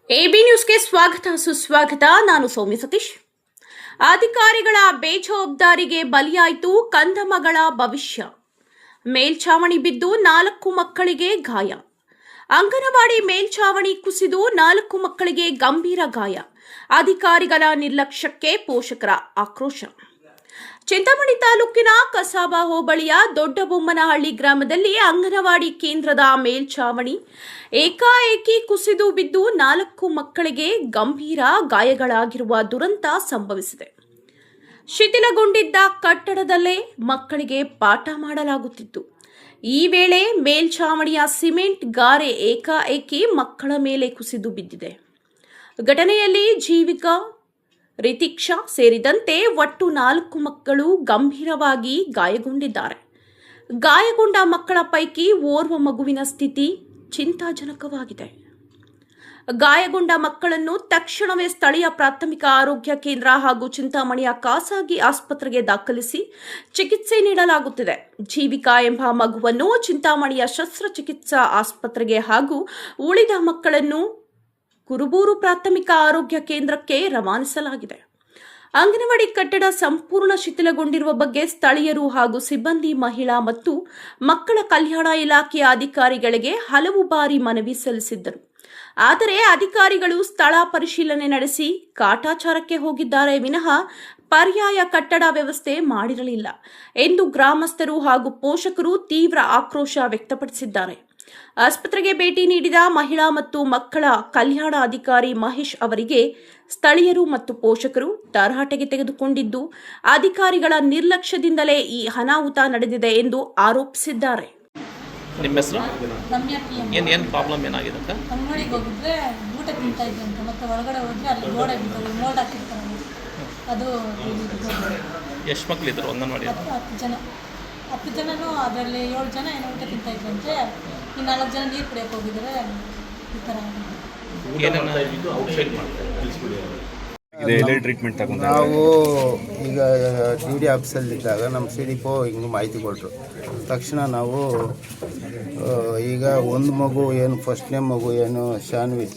AB ನ್ಯೂಸ್ಗೆ ಸ್ವಾಗತ ಸುಸ್ವಾಗತ. ನಾನು ಸೌಮ್ಯ ಸತೀಶ್. ಅಧಿಕಾರಿಗಳ ಬೇಜವಾಬ್ದಾರಿಗೆ ಬಲಿಯಾಯಿತು ಕಂದಮಗಳ ಭವಿಷ್ಯ. ಮೇಲ್ಛಾವಣಿ ಬಿದ್ದು 4 ಮಕ್ಕಳಿಗೆ ಗಾಯ. ಅಂಗನವಾಡಿ ಮೇಲ್ಛಾವಣಿ ಕುಸಿದು 4 ಮಕ್ಕಳಿಗೆ ಗಂಭೀರ ಗಾಯ. ಅಧಿಕಾರಿಗಳ ನಿರ್ಲಕ್ಷ್ಯಕ್ಕೆ ಪೋಷಕರ ಆಕ್ರೋಶ. ಚಿಂತಾಮಣಿ ತಾಲೂಕಿನ ಕಸಾಬಾ ಹೋಬಳಿಯ ದೊಡ್ಡಬೊಮ್ಮನಹಳ್ಳಿ ಗ್ರಾಮದಲ್ಲಿ ಅಂಗನವಾಡಿ ಕೇಂದ್ರದ ಮೇಲ್ಛಾವಣಿ ಏಕಾಏಕಿ ಕುಸಿದು ಬಿದ್ದು 4 ಮಕ್ಕಳಿಗೆ ಗಂಭೀರ ಗಾಯಗಳಾಗಿರುವ ದುರಂತ ಸಂಭವಿಸಿದೆ. ಶಿಥಿಲಗೊಂಡಿದ್ದ ಕಟ್ಟಡದಲ್ಲೇ ಮಕ್ಕಳಿಗೆ ಪಾಠ ಮಾಡಲಾಗುತ್ತಿತ್ತು. ಈ ವೇಳೆ ಮೇಲ್ಛಾವಣಿಯ ಸಿಮೆಂಟ್ ಗಾರೆ ಏಕಾಏಕಿ ಮಕ್ಕಳ ಮೇಲೆ ಕುಸಿದು ಬಿದ್ದಿದೆ. ಘಟನೆಯಲ್ಲಿ ಜೀವಿಕಾ, ರಿತಿಕ್ಷಾ ಸೇರಿದಂತೆ ಒಟ್ಟು 4 ಮಕ್ಕಳು ಗಂಭೀರವಾಗಿ ಗಾಯಗೊಂಡಿದ್ದಾರೆ. ಗಾಯಗೊಂಡ ಮಕ್ಕಳ ಪೈಕಿ ಓರ್ವ ಮಗುವಿನ ಸ್ಥಿತಿ ಚಿಂತಾಜನಕವಾಗಿದೆ. ಗಾಯಗೊಂಡ ಮಕ್ಕಳನ್ನು ತಕ್ಷಣವೇ ಸ್ಥಳೀಯ ಪ್ರಾಥಮಿಕ ಆರೋಗ್ಯ ಕೇಂದ್ರ ಹಾಗೂ ಚಿಂತಾಮಣಿಯ ಖಾಸಗಿ ಆಸ್ಪತ್ರೆಗೆ ದಾಖಲಿಸಿ ಚಿಕಿತ್ಸೆ ನೀಡಲಾಗುತ್ತಿದೆ. ಜೀವಿಕಾ ಎಂಬ ಮಗುವನ್ನು ಚಿಂತಾಮಣಿಯ ಶಸ್ತ್ರಚಿಕಿತ್ಸಾ ಆಸ್ಪತ್ರೆಗೆ ಹಾಗೂ ಉಳಿದ ಮಕ್ಕಳನ್ನು ಕುರುಬೂರು ಪ್ರಾಥಮಿಕ ಆರೋಗ್ಯ ಕೇಂದ್ರಕ್ಕೆ ರವಾನಿಸಲಾಗಿದೆ. ಅಂಗನವಾಡಿ ಕಟ್ಟಡ ಸಂಪೂರ್ಣ ಶಿಥಿಲಗೊಂಡಿರುವ ಬಗ್ಗೆ ಸ್ಥಳೀಯರು ಹಾಗೂ ಸಿಬ್ಬಂದಿ ಮಹಿಳಾ ಮತ್ತು ಮಕ್ಕಳ ಕಲ್ಯಾಣ ಇಲಾಖೆಯ ಅಧಿಕಾರಿಗಳಿಗೆ ಹಲವು ಬಾರಿ ಮನವಿ ಸಲ್ಲಿಸಿದ್ದರು. ಆದರೆ ಅಧಿಕಾರಿಗಳು ಸ್ಥಳ ಪರಿಶೀಲನೆ ನಡೆಸಿ ಕಾಟಾಚಾರಕ್ಕೆ ಹೋಗಿದ್ದಾರೆ ವಿನಃ ಪರ್ಯಾಯ ಕಟ್ಟಡ ವ್ಯವಸ್ಥೆ ಮಾಡಿರಲಿಲ್ಲ ಎಂದು ಗ್ರಾಮಸ್ಥರು ಹಾಗೂ ಪೋಷಕರು ತೀವ್ರ ಆಕ್ರೋಶ ವ್ಯಕ್ತಪಡಿಸಿದ್ದಾರೆ. ಆಸ್ಪತ್ರೆಗೆ ಭೇಟಿ ನೀಡಿದ ಮಹಿಳಾ ಮತ್ತು ಮಕ್ಕಳ ಕಲ್ಯಾಣ ಅಧಿಕಾರಿ ಮಹೇಶ್ ಅವರಿಗೆ ಸ್ಥಳೀಯರು ಮತ್ತು ಪೋಷಕರು ತರಾಟೆಗೆ ತೆಗೆದುಕೊಂಡಿದ್ದು, ಅಧಿಕಾರಿಗಳ ನಿರ್ಲಕ್ಷ್ಯದಿಂದಲೇ ಈ ಅನಾಹುತ ನಡೆದಿದೆ ಎಂದು ಆರೋಪಿಸಿದ್ದಾರೆ. ನಿಮ್ಮ ಹೆಸರು? ಏನು ಪ್ರಾಬ್ಲಮ್ ಏನಾಗಿದೆ ಅಂತ? ಅಂಗಡಿಗೆ ಹೋಗಿದ್ರೆ ಊಟ ತಿಂತಾ ಇದ್ದಂತೆ, ಮತ್ತೆ ಒಳಗಡೆ ಹೋದ್ರೆ ಅಲ್ಲಿ ಗೋಡೆ ಬಿದ್ದೋಗಿ ಮೋಲ್ಡ್ ಹಾಕಿರ್ತಾರೆ. ಅದು ಎಷ್ಟು ಮಕ್ಕಳಿದ್ರು ಅಂಗನವಾಡಿ? 10 ಜನನೂ ಅದರಲ್ಲಿ 7 ಜನ ಏನೋ ಊಟ ತಿಂತಾ ಇದ್ದಂತೆ, ಈ 4 ಜನ ನೀರು ಕುಡಿಯೋಕೆ ಹೋಗಿದ್ದಾರೆ. ಈ ಥರ ನಾವು ಈಗ DD ಆಫೀಸಲ್ಲಿದ್ದಾಗ ನಮ್ಮ CDPO ಹಿಂಗೆ ಮಾಹಿತಿ ಕೊಟ್ಟರು. ತಕ್ಷಣ ನಾವು ಈಗ ಒಂದು ಮಗು ಏನು ಫಸ್ಟ್ನೇ ಮಗು ಏನು ಶಾನ್ವಿ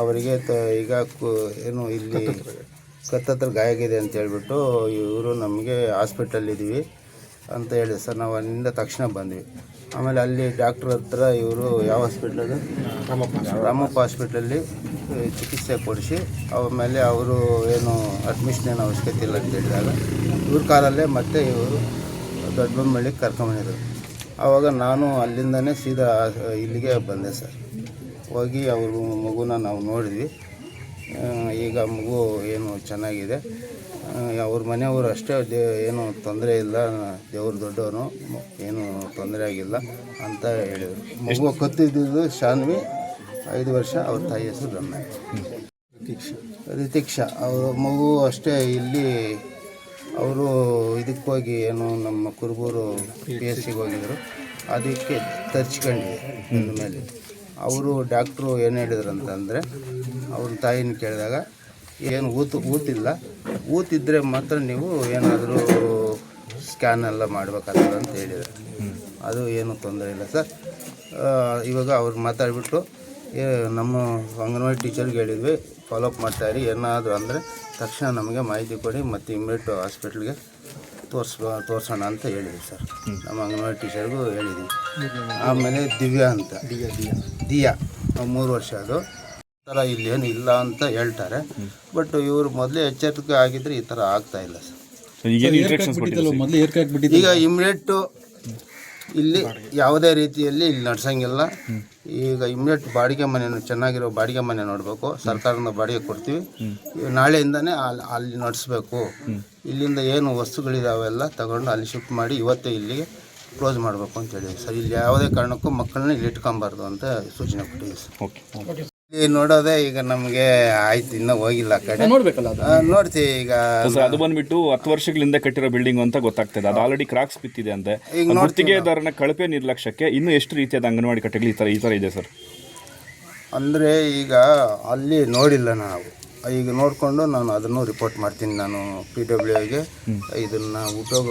ಅವರಿಗೆ ಈಗ ಏನು ಇಲ್ಲಿ ಕತ್ತತ್ರ ಗಾಯ ಆಗಿದೆ ಅಂತ ಹೇಳ್ಬಿಟ್ಟು ಇವರು ನಮಗೆ ಹಾಸ್ಪಿಟಲ್ಲಿದ್ದೀವಿ ಅಂತ ಹೇಳಿದೆ ಸರ್. ನಾವು ಅಲ್ಲಿಂದ ತಕ್ಷಣ ಬಂದ್ವಿ. ಆಮೇಲೆ ಅಲ್ಲಿ ಡಾಕ್ಟ್ರ್ ಹತ್ರ ಇವರು ಯಾವ ಹಾಸ್ಪಿಟ್ಲದು ರಾಮಪ್ಪ ಹಾಸ್ಪಿಟ್ಲಲ್ಲಿ ಚಿಕಿತ್ಸೆ ಕೊಡಿಸಿ ಆಮೇಲೆ ಅವರು ಏನು ಅಡ್ಮಿಷನ್ ಏನು ಅವಶ್ಯಕತೆ ಇಲ್ಲ ಅಂತ ಹೇಳಿದಾಗ ಇವ್ರ ಕಾರಲ್ಲೇ ಮತ್ತೆ ಇವರು ದೊಡ್ಡಬೊಮ್ಮಳ್ಳಿಗೆ ಕರ್ಕೊಂಬಂದಿದ್ರು. ಆವಾಗ ನಾನು ಅಲ್ಲಿಂದನೇ ಸೀದಾ ಇಲ್ಲಿಗೆ ಬಂದೆ ಸರ್. ಹೋಗಿ ಅವರು ಮಗುನ ನಾವು ನೋಡಿದ್ವಿ. ಈಗ ಮಗು ಏನು ಚೆನ್ನಾಗಿದೆ. ಅವ್ರ ಮನೆಯವರು ಅಷ್ಟೇ ಏನು ತೊಂದರೆ ಇಲ್ಲ, ದೇವ್ರು ದೊಡ್ಡವನು, ಏನು ತೊಂದರೆ ಆಗಿಲ್ಲ ಅಂತ ಹೇಳಿದರು. ಮಗು ಕತ್ತಿದ್ದು ಶಾನ್ವಿ 5 ವರ್ಷ, ಅವ್ರ ತಾಯಿ ಹೆಸರು ರಮ್ಯ. ರಿತಿಕ್ಷಾ ಅವ್ರ ಮಗು ಅಷ್ಟೇ. ಇಲ್ಲಿ ಅವರು ಇದಕ್ಕೆ ಹೋಗಿ ಏನು ನಮ್ಮ ಕುರುಬೂರು PSCಗೆ ಹೋಗಿದ್ರು, ಅದಕ್ಕೆ ತರ್ಚ್ಕೊಂಡಿದೆ ಇನ್ನು ಮೇಲೆ. ಅವರು ಡಾಕ್ಟ್ರು ಏನು ಹೇಳಿದ್ರು ಅಂತಂದರೆ ಅವ್ರ ತಾಯಿನ ಕೇಳಿದಾಗ ಏನು ಊತಿಲ್ಲ, ಊತಿದ್ರೆ ಮಾತ್ರ ನೀವು ಏನಾದರೂ ಸ್ಕ್ಯಾನ್ ಎಲ್ಲ ಮಾಡಬೇಕಾಗ್ತದೆ ಅಂತ ಹೇಳಿದ್ದಾರೆ. ಅದು ಏನು ತೊಂದರೆ ಇಲ್ಲ ಸರ್. ಇವಾಗ ಅವ್ರು ಮಾತಾಡಿಬಿಟ್ಟು ನಮ್ಮ ಅಂಗನವಾಡಿ ಟೀಚರ್ಗೆ ಹೇಳಿದ್ವಿ, ಫಾಲೋಅಪ್ ಮಾಡ್ತಾಯಿರಿ, ಏನಾದರೂ ಅಂದರೆ ತಕ್ಷಣ ನಮಗೆ ಮಾಹಿತಿ ಕೊಡಿ ಮತ್ತು ಇಮ್ಮಿಡಿಯೇಟ್ ಹಾಸ್ಪಿಟ್ಲಿಗೆ ತೋರಿಸೋಣ ಅಂತ ಹೇಳಿದ್ವಿ ಸರ್. ನಮ್ಮ ಅಂಗನವಾಡಿ ಟೀಚರ್ಗೂ ಹೇಳಿದ್ವಿ. ಆಮೇಲೆ ದಿವ್ಯಾ ಅಂತ ದಿಯಾ 3 ವರ್ಷ, ಅದು ಥರ ಇಲ್ಲೇನು ಇಲ್ಲ ಅಂತ ಹೇಳ್ತಾರೆ. ಬಟ್ ಇವರು ಮೊದಲೇ ಎಚ್ಚರಿಕೆ ಆಗಿದ್ರೆ ಈ ಥರ ಆಗ್ತಾ ಇಲ್ಲ ಸರ್. ಈಗ ಇಮ್ಮಿಡಿಯೇಟು ಇಲ್ಲಿ ಯಾವುದೇ ರೀತಿಯಲ್ಲಿ ಇಲ್ಲಿ ನಡ್ಸಂಗಿಲ್ಲ. ಈಗ ಇಮ್ಮಿಡಿಯೇಟ್ ಬಾಡಿಗೆ ಮನೆ, ಚೆನ್ನಾಗಿರೋ ಬಾಡಿಗೆ ಮನೆ ನೋಡಬೇಕು. ಸರ್ಕಾರದಿಂದ ಬಾಡಿಗೆ ಕೊಡ್ತೀವಿ, ನಾಳೆಯಿಂದನೇ ಅಲ್ಲಿ ನಡೆಸಬೇಕು. ಇಲ್ಲಿಂದ ಏನು ವಸ್ತುಗಳಿದಾವೆಲ್ಲ ತಗೊಂಡು ಅಲ್ಲಿ ಶಿಫ್ಟ್ ಮಾಡಿ ಇವತ್ತೇ ಇಲ್ಲಿಗೆ ಕ್ಲೋಸ್ ಮಾಡಬೇಕು ಅಂತ ಹೇಳಿದ್ವಿ ಸರ್. ಇಲ್ಲಿ ಯಾವುದೇ ಕಾರಣಕ್ಕೂ ಮಕ್ಕಳನ್ನ ಇಲ್ಲಿ ಇಟ್ಕೊಬಾರ್ದು ಅಂತ ಸೂಚನೆ ಕೊಟ್ಟಿದ್ದೀವಿ ಸರ್. ಇಲ್ಲಿ ನೋಡೋದೇ ಈಗ ನಮಗೆ ಆಯ್ತು, ಇನ್ನೂ ಹೋಗಿಲ್ಲ ಆ ಕಡೆ, ನೋಡ್ತೀವಿ. ಈಗ ಅದು ಬಂದ್ಬಿಟ್ಟು 10 ವರ್ಷಗಳಿಂದ ಕಟ್ಟಿರೋ ಬಿಲ್ಡಿಂಗ್ ಅಂತ ಗೊತ್ತಾಗ್ತದೆ. ಅದು ಆಲ್ರೆಡಿ ಕ್ರಾಕ್ಸ್ ಬಿತ್ತಿದೆ ಅಂತೆ. ಗುತ್ತಿಗೆದಾರನ ಕಳಪೆ ನಿರ್ಲಕ್ಷ್ಯಕ್ಕೆ ಇನ್ನೂ ಎಷ್ಟು ರೀತಿಯಾದ ಅಂಗನವಾಡಿ ಕಟ್ಟೆಗಳು ಈ ಥರ ಇದೆ ಸರ್? ಅಂದರೆ ಈಗ ಅಲ್ಲಿ ನೋಡಿಲ್ಲ ನಾವು, ಈಗ ನೋಡಿಕೊಂಡು ನಾನು ಅದನ್ನು ರಿಪೋರ್ಟ್ ಮಾಡ್ತೀನಿ. ನಾನು PWಗೆ ಇದನ್ನು ಉಪಯೋಗ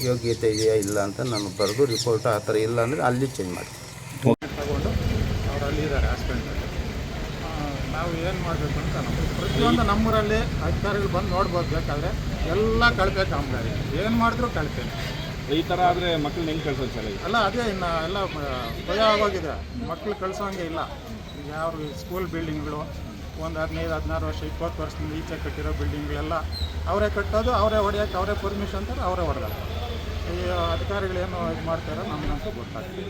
ಯೋಗ್ಯತೆ ಇದೆಯಾ ಇಲ್ಲ ಅಂತ ನಾನು ಬರೆದು ರಿಪೋರ್ಟ್ ಆ ಥರ ಇಲ್ಲ ಅಂದರೆ ಅಲ್ಲಿ ಚೇಂಜ್ ಮಾಡ್ತೀನಿ. ತಗೊಂಡು ಅವ್ರು ಅಲ್ಲಿದ್ದಾರೆ ಹಾಸ್ಪಿಟ್ಲಲ್ಲಿ. ನಾವು ಏನು ಮಾಡಬೇಕು ಅಂತ ನಮಗೆ ಪ್ರತಿಯೊಂದು ನಮ್ಮೂರಲ್ಲಿ ಅಧಿಕಾರಿಗಳು ಬಂದು ನೋಡ್ಬೋದು, ಬೇಕಾದರೆ ಎಲ್ಲ ಕಳಪೆ ಕಾಮಗಾರಿ, ಏನು ಮಾಡಿದ್ರು ಕಳಪೆನೆ. ಈ ಥರ ಆದರೆ ಮಕ್ಕಳನ್ನ ಹೆಂಗೆ ಕಳ್ಸೋದು ಶಾಲೆಗೆ? ಅಲ್ಲ ಅದೇ ಇನ್ನು ಎಲ್ಲ ಭಯ ಆಗೋಗಿದೆ, ಮಕ್ಕಳು ಕಳ್ಸೋಂಗೆ ಇಲ್ಲ. ಈಗ ಯಾವ ಸ್ಕೂಲ್ ಬಿಲ್ಡಿಂಗ್ಗಳು ಒಂದು 15-16 ವರ್ಷ 20 ವರ್ಷದಿಂದ ಈಚೆ ಕಟ್ಟಿರೋ ಬಿಲ್ಡಿಂಗ್ಗಳೆಲ್ಲ ಅವರೇ ಕಟ್ಟೋದು, ಅವರೇ ಹೊಡೆಯೋಕೆ, ಅವರೇ ಪರ್ಮಿಷನ್ ಅಂತಾರೆ, ಅವರೇ ಹೊಡೆದಾರೆ. ಈ ಅಧಿಕಾರಿಗಳೇನು ಇದು ಮಾಡ್ತಾರೋ ನಮಗಂತೂ ಗೊತ್ತಾಗ್ತದೆ.